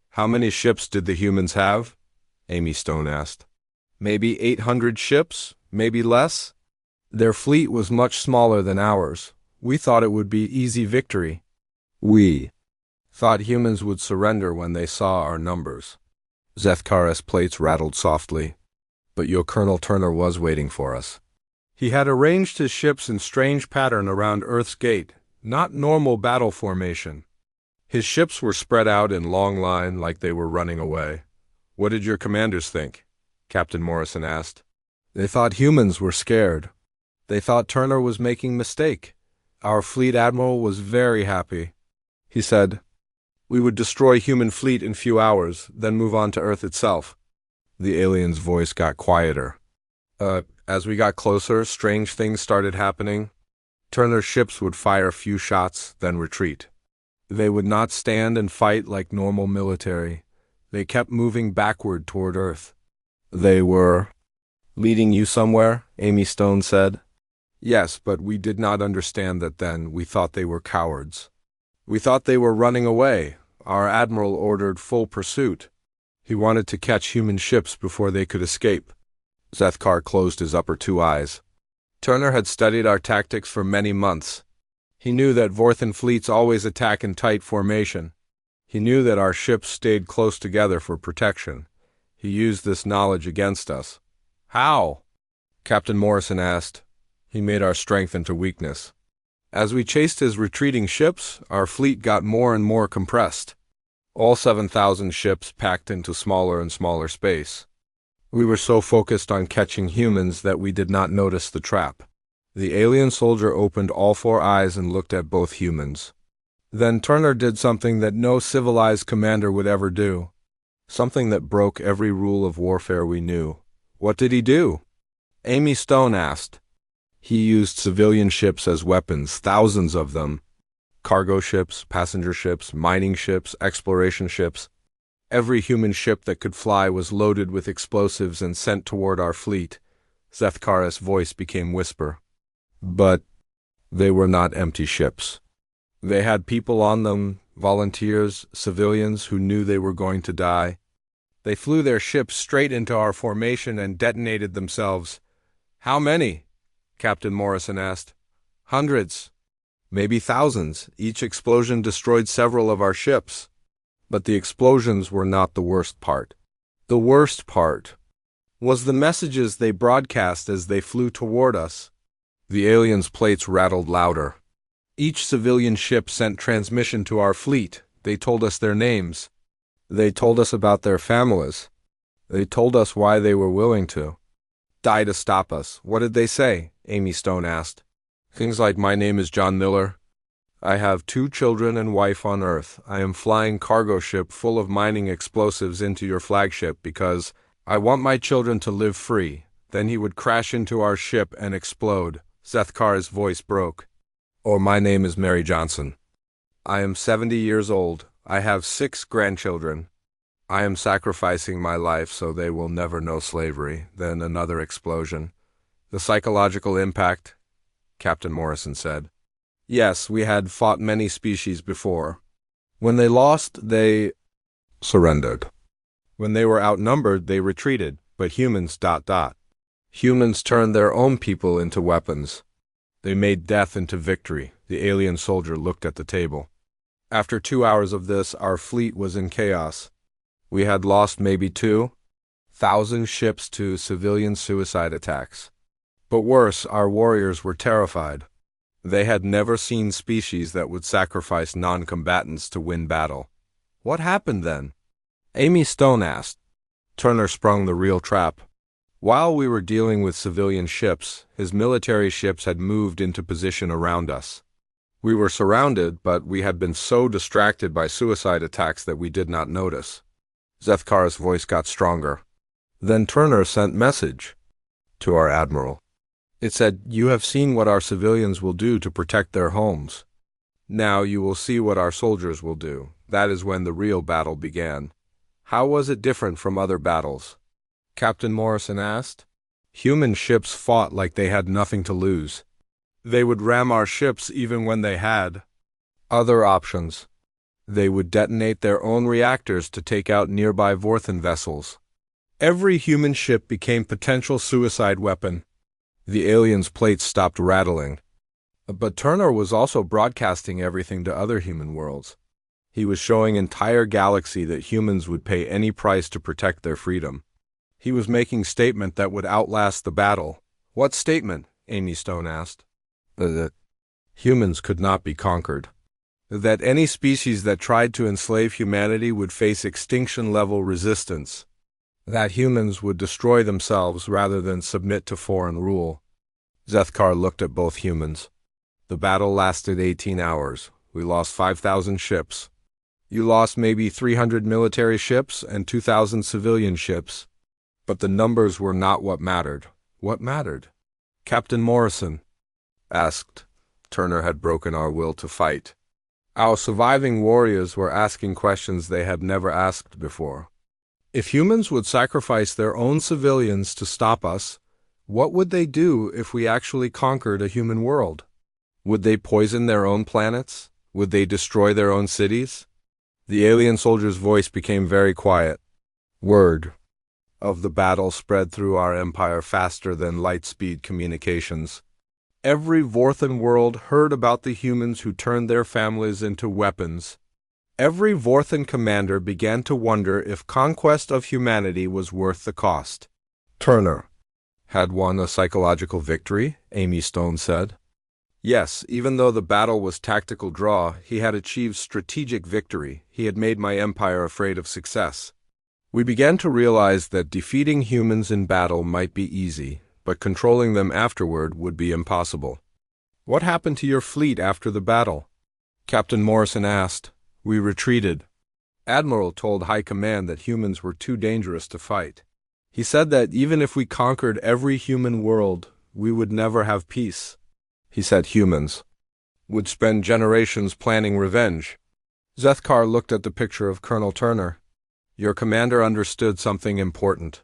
How many ships did the humans have? Amy Stone asked. Maybe 800 ships, maybe less. Their fleet was much smaller than ours. We thought it would be easy victory. We thought humans would surrender when they saw our numbers. Zethkara's plates rattled softly. But your Colonel Turner was waiting for us. He had arranged his ships in strange pattern around Earth's Gate, not normal battle formation. His ships were spread out in long line like they were running away. What did your commanders think? Captain Morrison asked. They thought humans were scared. They thought Turner was making mistake. Our fleet admiral was very happy. He said, we would destroy human fleet in few hours, then move on to Earth itself. The alien's voice got quieter. As we got closer, strange things started happening. Turner's ships would fire a few shots, then retreat. They would not stand and fight like normal military. They kept moving backward toward Earth. They were leading you somewhere, Amy Stone said. Yes, but we did not understand that then. We thought they were cowards. We thought they were running away. Our admiral ordered full pursuit. He wanted to catch human ships before they could escape. Zethkar closed his upper 2 eyes. Turner had studied our tactics for many months. He knew that Vorthan fleets always attack in tight formation. He knew that our ships stayed close together for protection. He used this knowledge against us. How? Captain Morrison asked. He made our strength into weakness. As we chased his retreating ships, our fleet got more and more compressed. All 7,000 ships packed into smaller and smaller space. We were so focused on catching humans that we did not notice the trap. The alien soldier opened all 4 eyes and looked at both humans. Then Turner did something that no civilized commander would ever do. Something that broke every rule of warfare we knew. What did he do? Amy Stone asked. He used civilian ships as weapons, thousands of them. Cargo ships, passenger ships, mining ships, exploration ships. Every human ship that could fly was loaded with explosives and sent toward our fleet. Zethkara's voice became whisper. But they were not empty ships. They had people on them, volunteers, civilians who knew they were going to die. They flew their ships straight into our formation and detonated themselves. How many? Captain Morrison asked. Hundreds, maybe thousands. Each explosion destroyed several of our ships. But the explosions were not the worst part. The worst part was the messages they broadcast as they flew toward us. The aliens' plates rattled louder. Each civilian ship sent transmission to our fleet. They told us their names. They told us about their families. They told us why they were willing to die to stop us. What did they say? Amy Stone asked. Things like, my name is John Miller. I have 2 children and wife on Earth. I am flying cargo ship full of mining explosives into your flagship because I want my children to live free. Then he would crash into our ship and explode. Zethkar's voice broke. Or my name is Mary Johnson. I am 70 years old. I have 6 grandchildren. I am sacrificing my life so they will never know slavery. Then another explosion. The psychological impact, Captain Morrison said. Yes, we had fought many species before. When they lost, they surrendered. When they were outnumbered, they retreated. But humans ... Humans turned their own people into weapons. They made death into victory. The alien soldier looked at the table. After 2 hours of this, our fleet was in chaos. We had lost maybe 2,000 ships to civilian suicide attacks. But worse, our warriors were terrified. They had never seen species that would sacrifice non-combatants to win battle. What happened then? Amy Stone asked. Turner sprung the real trap. While we were dealing with civilian ships, his military ships had moved into position around us. We were surrounded, but we had been so distracted by suicide attacks that we did not notice. Zethkar's voice got stronger. Then Turner sent message to our admiral. It said, "You have seen what our civilians will do to protect their homes. Now you will see what our soldiers will do." That is when the real battle began. How was it different from other battles? Captain Morrison asked. Human ships fought like they had nothing to lose. They would ram our ships even when they had other options. They would detonate their own reactors to take out nearby Vorthan vessels. Every human ship became potential suicide weapon. The aliens' plates stopped rattling. But Turner was also broadcasting everything to other human worlds. He was showing entire galaxy that humans would pay any price to protect their freedom. He was making statement that would outlast the battle. What statement? Amy Stone asked. That humans could not be conquered. That any species that tried to enslave humanity would face extinction-level resistance. That humans would destroy themselves rather than submit to foreign rule. Zethkar looked at both humans. The battle lasted 18 hours. We lost 5,000 ships. You lost maybe 300 military ships and 2,000 civilian ships. But the numbers were not what mattered. What mattered? Captain Morrison asked. Turner had broken our will to fight. Our surviving warriors were asking questions they had never asked before. If humans would sacrifice their own civilians to stop us, what would they do if we actually conquered a human world? Would they poison their own planets? Would they destroy their own cities? The alien soldier's voice became very quiet. Word of the battle spread through our empire faster than light-speed communications. Every Vorthan world heard about the humans who turned their families into weapons. Every Vorthan commander began to wonder if conquest of humanity was worth the cost. Turner had won a psychological victory, Amy Stone said. Yes, even though the battle was tactical draw, he had achieved strategic victory. He had made my empire afraid of success. We began to realize that defeating humans in battle might be easy, but controlling them afterward would be impossible. What happened to your fleet after the battle? Captain Morrison asked. We retreated. Admiral told High Command that humans were too dangerous to fight. He said that even if we conquered every human world, we would never have peace. He said humans would spend generations planning revenge. Zethkar looked at the picture of Colonel Turner. Your commander understood something important.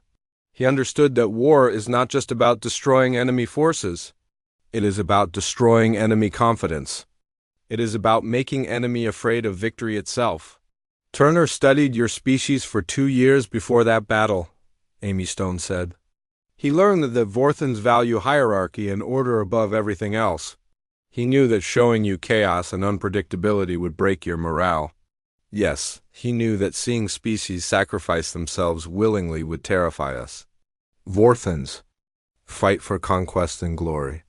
He understood that war is not just about destroying enemy forces. It is about destroying enemy confidence. It is about making enemy afraid of victory itself. Turner studied your species for 2 years before that battle, Amy Stone said. He learned that the Vorthans value hierarchy and order above everything else. He knew that showing you chaos and unpredictability would break your morale. Yes, he knew that seeing species sacrifice themselves willingly would terrify us. Vorthans fight for conquest and glory.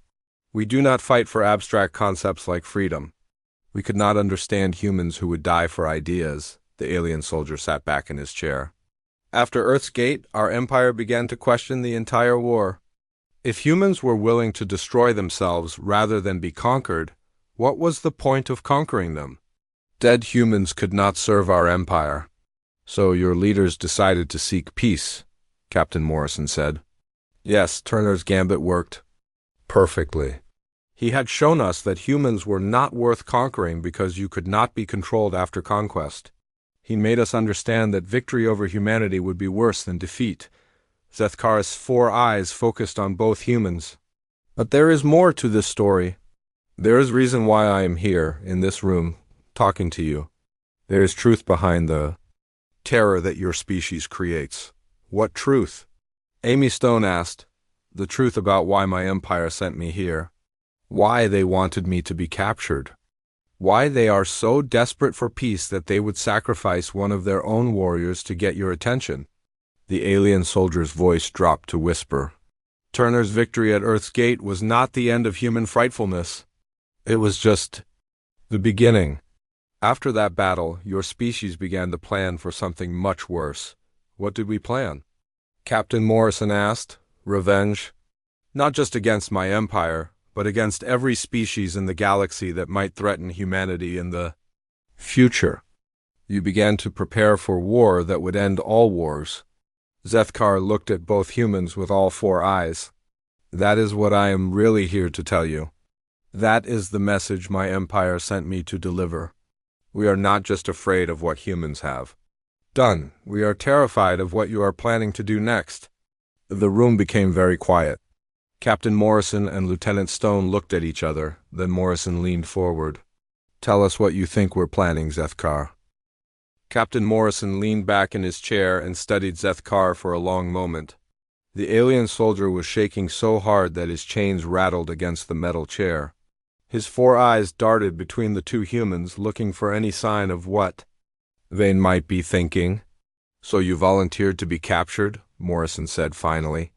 We do not fight for abstract concepts like freedom. We could not understand humans who would die for ideas. The alien soldier sat back in his chair. After Earth's Gate, our empire began to question the entire war. If humans were willing to destroy themselves rather than be conquered, what was the point of conquering them? Dead humans could not serve our empire. So your leaders decided to seek peace, Captain Morrison said. Yes, Turner's gambit worked perfectly. He had shown us that humans were not worth conquering because you could not be controlled after conquest. He made us understand that victory over humanity would be worse than defeat. Zethkar's 4 eyes focused on both humans. But there is more to this story. There is reason why I am here, in this room, talking to you. There is truth behind the terror that your species creates. What truth? Amy Stone asked. The truth about why my empire sent me here. Why they wanted me to be captured. Why they are so desperate for peace that they would sacrifice one of their own warriors to get your attention. The alien soldier's voice dropped to whisper. Turner's victory at Earth's Gate was not the end of human frightfulness. It was just the beginning. After that battle, your species began to plan for something much worse. What did we plan? Captain Morrison asked. Revenge. Not just against my empire, but against every species in the galaxy that might threaten humanity in the future. You began to prepare for war that would end all wars. Zethkar looked at both humans with all four eyes. That is what I am really here to tell you. That is the message my empire sent me to deliver. We are not just afraid of what humans have done. We are terrified of what you are planning to do next. The room became very quiet. Captain Morrison and Lieutenant Stone looked at each other, then Morrison leaned forward. Tell us what you think we're planning, Zethkar. Captain Morrison leaned back in his chair and studied Zethkar for a long moment. The alien soldier was shaking so hard that his chains rattled against the metal chair. His four eyes darted between the two humans, looking for any sign of what they might be thinking. So you volunteered to be captured? Morrison said finally.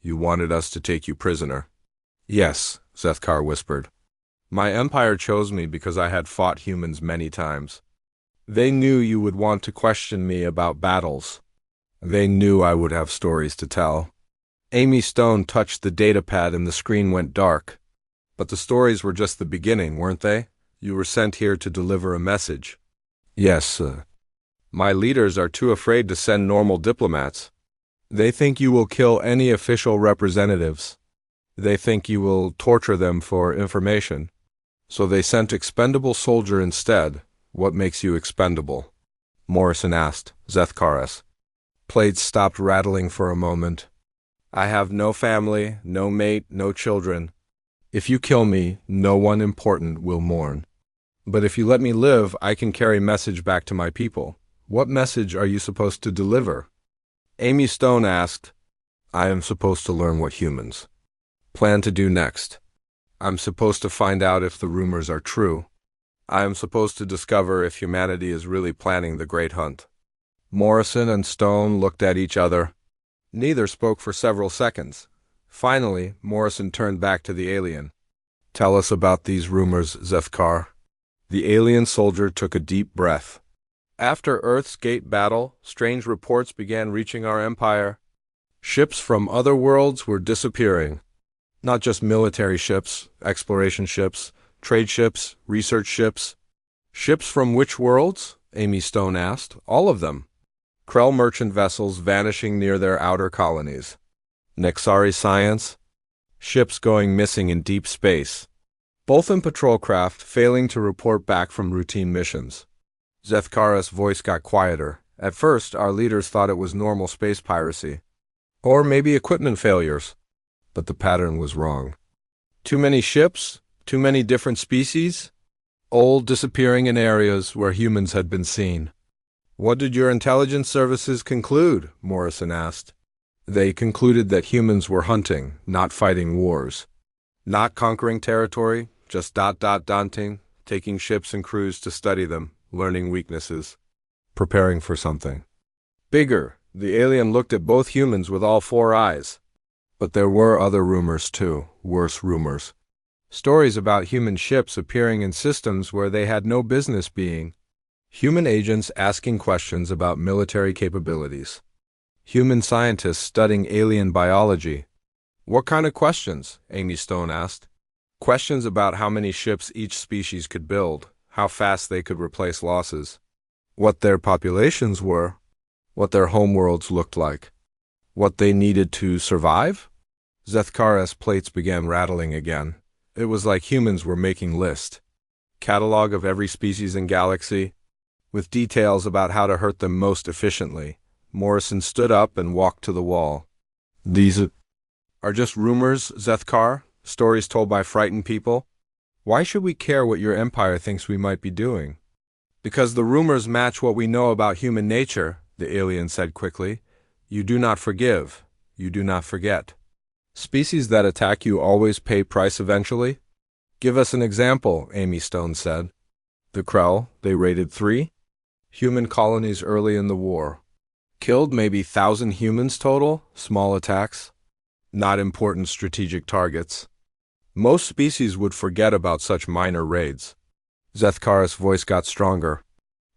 You wanted us to take you prisoner. Yes, Zethkar whispered. My empire chose me because I had fought humans many times. They knew you would want to question me about battles. They knew I would have stories to tell. Amy Stone touched the datapad and the screen went dark. But the stories were just the beginning, weren't they? You were sent here to deliver a message. Yes, my leaders are too afraid to send normal diplomats. They think you will kill any official representatives. They think you will torture them for information. So they sent expendable soldier instead. What makes you expendable? Morrison asked, Zethkaris. Plates stopped rattling for a moment. I have no family, no mate, no children. If you kill me, no one important will mourn. But if you let me live, I can carry message back to my people. What message are you supposed to deliver? Amy Stone asked. I am supposed to learn what humans plan to do next. I'm supposed to find out if the rumors are true. I am supposed to discover if humanity is really planning the Great Hunt. Morrison and Stone looked at each other. Neither spoke for several seconds. Finally, Morrison turned back to the alien. Tell us about these rumors, Zethkar. The alien soldier took a deep breath. After Earth's Gate battle, strange reports began reaching our empire. Ships from other worlds were disappearing. Not just military ships, exploration ships, trade ships, research ships. Ships from which worlds? Amy Stone asked. All of them. Krell merchant vessels vanishing near their outer colonies. Nexari science. Ships going missing in deep space. Bothan patrol craft failing to report back from routine missions. Zethkaris' voice got quieter. At first, our leaders thought it was normal space piracy. Or maybe equipment failures. But the pattern was wrong. Too many ships? Too many different species? All disappearing in areas where humans had been seen. What did your intelligence services conclude? Morrison asked. They concluded that humans were hunting, not fighting wars. Not conquering territory, just daunting, taking ships and crews to study them, learning weaknesses, preparing for something bigger. The alien looked at both humans with all four eyes. But there were other rumors too, worse rumors. Stories about human ships appearing in systems where they had no business being. Human agents asking questions about military capabilities. Human scientists studying alien biology. What kind of questions? Amy Stone asked. Questions about how many ships each species could build, how fast they could replace losses, what their populations were, what their homeworlds looked like, what they needed to survive? Zethkaris' plates began rattling again. It was like humans were making lists. Catalog of every species and galaxy, with details about how to hurt them most efficiently. Morrison stood up and walked to the wall. These are just rumors, Zethkar, stories told by frightened people. Why should we care what your empire thinks we might be doing? Because the rumors match what we know about human nature, the alien said quickly. You do not forgive. You do not forget. Species that attack you always pay price eventually? Give us an example, Amy Stone said. The Krell, they raided 3 human colonies early in the war. Killed maybe 1,000 humans total, small attacks. Not important strategic targets. Most species would forget about such minor raids. Zethkar's voice got stronger.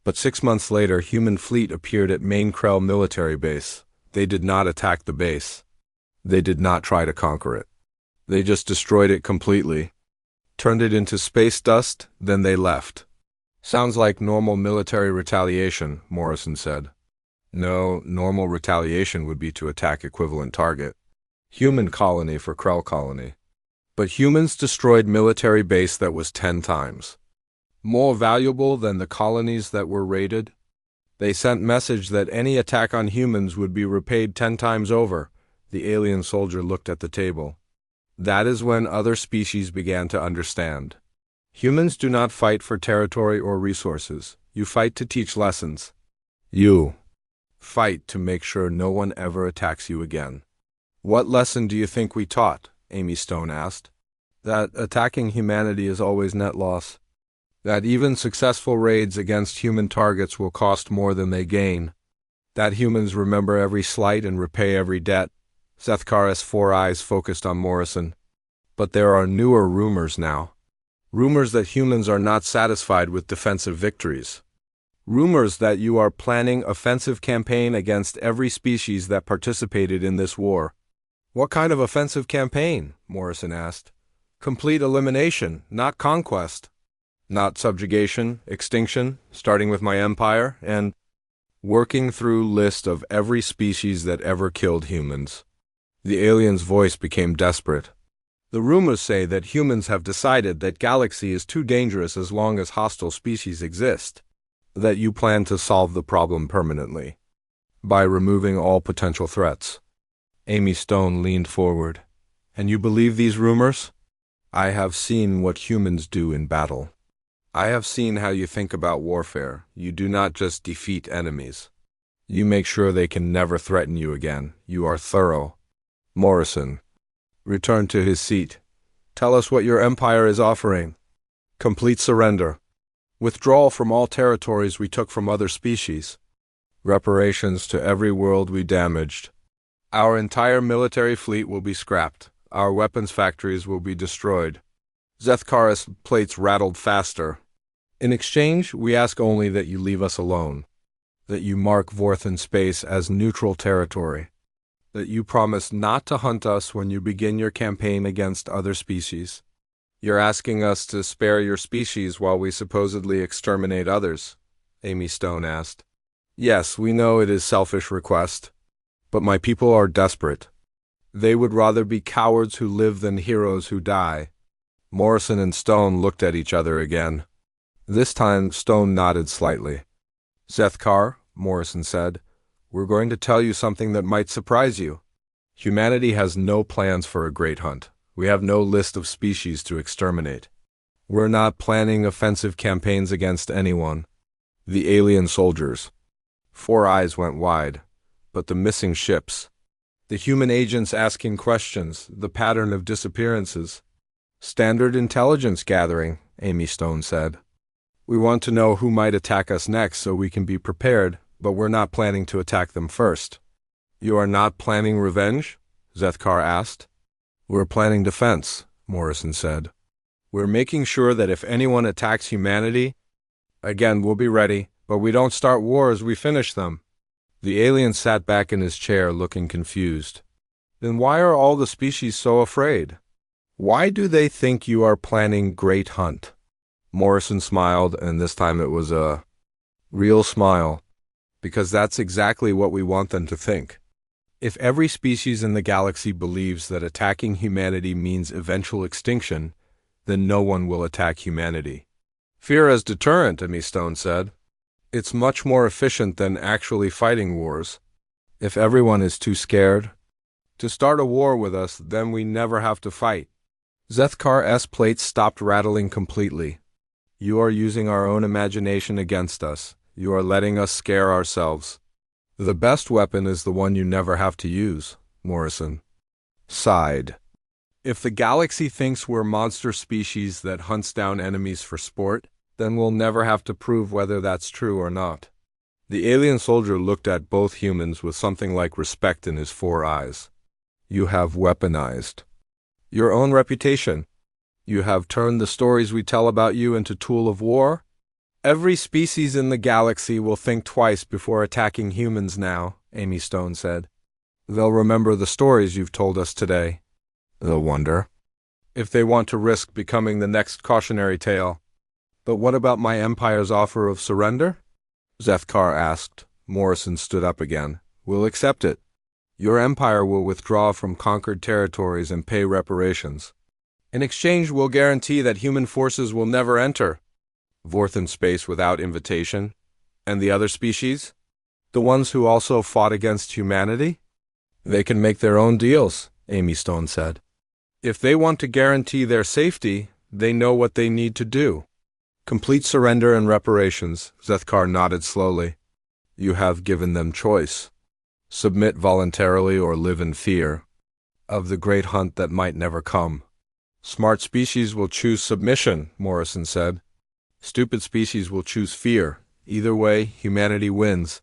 But 6 months later, human fleet appeared at main Krell military base. They did not attack the base. They did not try to conquer it. They just destroyed it completely. Turned it into space dust, then they left. Sounds like normal military retaliation, Morrison said. No, normal retaliation would be to attack equivalent target. Human colony for Krell colony. But humans destroyed military base that was 10 times more valuable than the colonies that were raided. They sent message that any attack on humans would be repaid 10 times over. The alien soldier looked at the table. That is when other species began to understand. Humans do not fight for territory or resources. You fight to teach lessons. You fight to make sure no one ever attacks you again. What lesson do you think we taught? Amy Stone asked. That attacking humanity is always net loss. That even successful raids against human targets will cost more than they gain. That humans remember every slight and repay every debt. Zethkar's 4 eyes focused on Morrison. But there are newer rumors now. Rumors that humans are not satisfied with defensive victories. Rumors that you are planning offensive campaign against every species that participated in this war. What kind of offensive campaign? Morrison asked. Complete elimination, not conquest. Not subjugation, extinction, starting with my empire, and working through list of every species that ever killed humans. The alien's voice became desperate. The rumors say that humans have decided that galaxy is too dangerous as long as hostile species exist. That you plan to solve the problem permanently. By removing all potential threats. Amy Stone leaned forward. And you believe these rumors? I have seen what humans do in battle. I have seen how you think about warfare. You do not just defeat enemies. You make sure they can never threaten you again. You are thorough. Morrison returned to his seat. Tell us what your empire is offering. Complete surrender. Withdrawal from all territories we took from other species. Reparations to every world we damaged. Our entire military fleet will be scrapped. Our weapons factories will be destroyed. Zethkar's plates rattled faster. In exchange, we ask only that you leave us alone. That you mark Vorthan space as neutral territory. That you promise not to hunt us when you begin your campaign against other species. You're asking us to spare your species while we supposedly exterminate others, Amy Stone asked. Yes, we know it is a selfish request. But my people are desperate. They would rather be cowards who live than heroes who die. Morrison and Stone looked at each other again. This time, Stone nodded slightly. Zethkar, Morrison said, we're going to tell you something that might surprise you. Humanity has no plans for a great hunt. We have no list of species to exterminate. We're not planning offensive campaigns against anyone. The alien soldiers. 4 eyes went wide. But the missing ships. The human agents asking questions, the pattern of disappearances. Standard intelligence gathering, Amy Stone said. We want to know who might attack us next so we can be prepared, but we're not planning to attack them first. You are not planning revenge? Zethkar asked. We're planning defense, Morrison said. We're making sure that if anyone attacks humanity, again, we'll be ready, but we don't start wars, we finish them. The alien sat back in his chair looking confused. Then why are all the species so afraid? Why do they think you are planning great hunt? Morrison smiled, and this time it was a real smile, because that's exactly what we want them to think. If every species in the galaxy believes that attacking humanity means eventual extinction, then no one will attack humanity. Fear as deterrent, Amy Stone said. It's much more efficient than actually fighting wars. If everyone is too scared to start a war with us, then we never have to fight. Zethkar's plates stopped rattling completely. You are using our own imagination against us. You are letting us scare ourselves. The best weapon is the one you never have to use, Morrison sighed. If the galaxy thinks we're monster species that hunts down enemies for sport, Then we'll never have to prove whether that's true or not. The alien soldier looked at both humans with something like respect in his 4 eyes. You have weaponized your own reputation. You have turned the stories we tell about you into tool of war. Every species in the galaxy will think twice before attacking humans now, Amy Stone said. They'll remember the stories you've told us today. They'll wonder if they want to risk becoming the next cautionary tale. But what about my Empire's offer of surrender? Zethkar asked. Morrison stood up again. We'll accept it. Your Empire will withdraw from conquered territories and pay reparations. In exchange, we'll guarantee that human forces will never enter Vorthan space without invitation. And the other species? The ones who also fought against humanity? They can make their own deals, Amy Stone said. If they want to guarantee their safety, they know what they need to do. Complete surrender and reparations, Zethkar nodded slowly. You have given them choice. Submit voluntarily or live in fear of the great hunt that might never come. Smart species will choose submission, Morrison said. Stupid species will choose fear. Either way, humanity wins.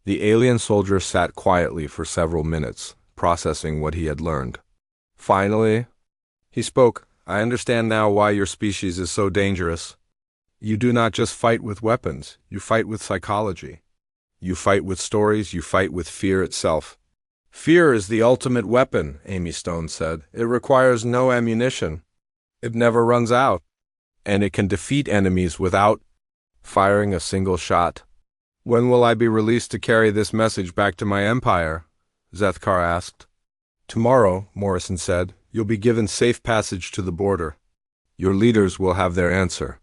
The alien soldier sat quietly for several minutes, processing what he had learned. Finally, he spoke. I understand now why your species is so dangerous. You do not just fight with weapons, you fight with psychology. You fight with stories, you fight with fear itself. Fear is the ultimate weapon, Amy Stone said. It requires no ammunition. It never runs out. And it can defeat enemies without firing a single shot. When will I be released to carry this message back to my Empire? Zethkar asked. Tomorrow, Morrison said, you'll be given safe passage to the border. Your leaders will have their answer.